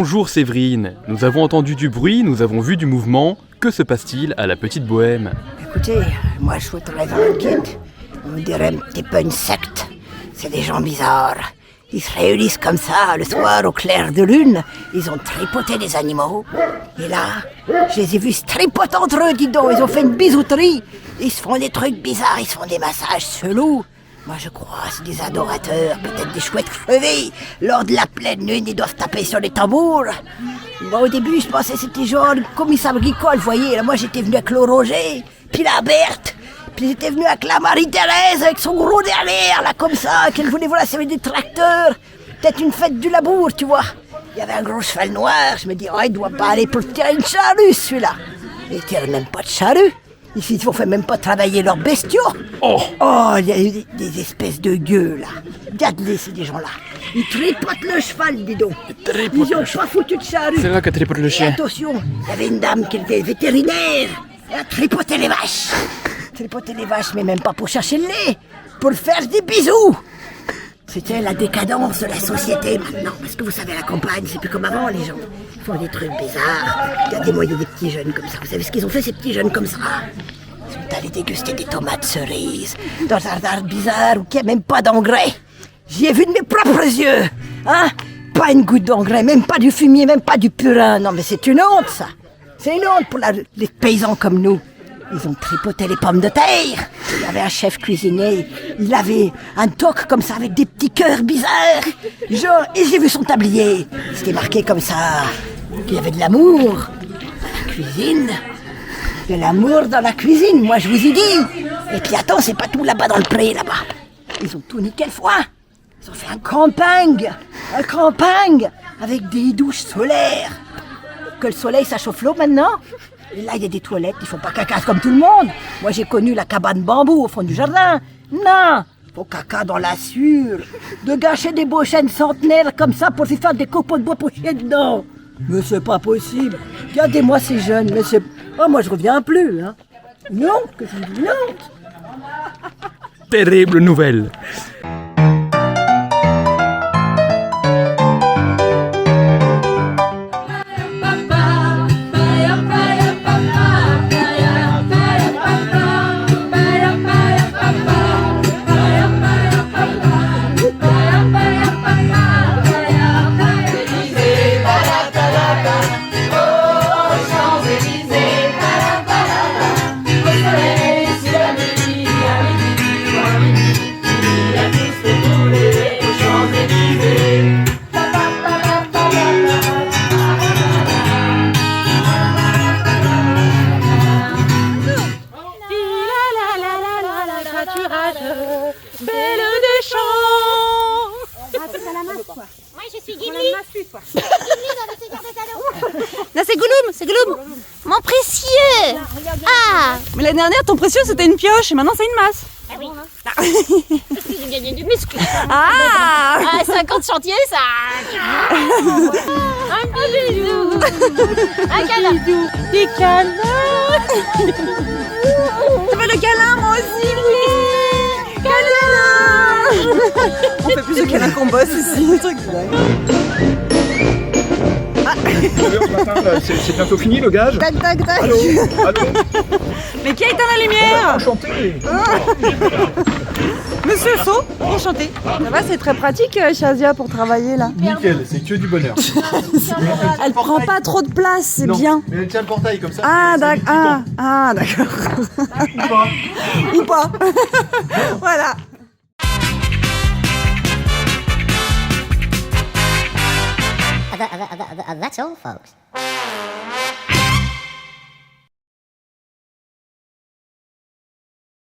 Bonjour Séverine, nous avons entendu du bruit, nous avons vu du mouvement. Que se passe-t-il à la petite Bohème? Écoutez, moi je suis très inquiète. On dirait un petit peu une secte. C'est des gens bizarres. Ils se réunissent comme ça, le soir, au clair de lune. Ils ont tripoté des animaux. Et là, je les ai vus se tripoter entre eux, dis donc. Ils ont fait une bisouterie. Ils se font des trucs bizarres, ils se font des massages chelous. Moi je crois, c'est des adorateurs, peut-être des chouettes crevés. Lors de la pleine lune, ils doivent taper sur les tambours. Moi au début, je pensais que c'était genre le commissaire agricole, vous voyez. Là, moi j'étais venu avec Claude Roger, puis la Berthe. Puis j'étais venu avec la Marie-Thérèse, avec son gros derrière, là, comme ça, qu'elle voulait voir la série des tracteurs. Peut-être une fête du labour, tu vois. Il y avait un gros cheval noir, je me dis, oh, il doit pas aller pour tirer une charrue, celui-là. Il tire même pas de charrue. Ici, ils ne font même pas travailler leurs bestiaux. Oh, il y a eu des espèces de gueux, là. Regarde-les, ces gens-là. Ils tripotent le cheval, dis donc. Ils n'ont pas foutu de charrue. C'est là que tripote le chien. Attention, il y avait une dame qui était vétérinaire. Elle a tripoté les vaches. Tripoter les vaches, mais même pas pour chercher le lait, pour faire des bisous. C'était la décadence de la société maintenant, parce que vous savez, à la campagne, c'est plus comme avant, les gens font des trucs bizarres. Regardez-moi, il y a des petits jeunes comme ça. Vous savez ce qu'ils ont fait, ces petits jeunes comme ça? Ils sont allés déguster des tomates cerises dans un arbre bizarre où il n'y a même pas d'engrais. J'y ai vu de mes propres yeux, hein? Pas une goutte d'engrais, même pas du fumier, même pas du purin. Non, mais c'est une honte, ça. C'est une honte pour les paysans comme nous. Ils ont tripoté les pommes de terre. Il y avait un chef cuisinier, il avait un toc comme ça avec des petits cœurs bizarres. Genre, et j'ai vu son tablier. C'était marqué comme ça, qu'il y avait de l'amour dans la cuisine. De l'amour dans la cuisine, moi je vous ai dit. Et puis attends, c'est pas tout là-bas dans le pré, là-bas. Ils ont tout niqué le foin. Ils ont fait un campagne avec des douches solaires. Que le soleil ça chauffe l'eau maintenant. Et là, il y a des toilettes, ils font pas caca comme tout le monde. Moi, j'ai connu la cabane bambou au fond du jardin. Non, faut caca dans la sûre. De gâcher des beaux chênes centenaires comme ça pour s'y faire des copeaux de bois pour chier dedans. Mais c'est pas possible. Regardez-moi ces jeunes, mais c'est... Oh, moi, je reviens plus, hein. Non, que je vous dis non. Terrible nouvelle. Belle des champs. Moi je suis Guigui. Là c'est Gouloum. Mon précieux. Ah. Mais l'année dernière ton précieux c'était une pioche et maintenant c'est une masse. Ah oui. Parce que j'ai gagné du muscle. Ah. 50 chantiers ça. Un petit bisou. Un câlin. Des câlins. Tu veux le câlin moi aussi oui. Câlin. On fait plus de câlins qu'on bosse ici. Un truc dingue. Ce matin, là, c'est bientôt fini le gage. Tac. Allô. Mais qui a éteint la lumière? Enchanté. Monsieur Faux, enchanté. Ça va, c'est très pratique Shazia pour travailler là. Nickel, c'est que du bonheur. Elle prend pas trop de place, c'est Non, bien. mais elle tient le portail comme ça. Ah c'est d'accord. lui qui Ah d'accord. tombe. Ou pas. Ou pas. Voilà. That's all, folks.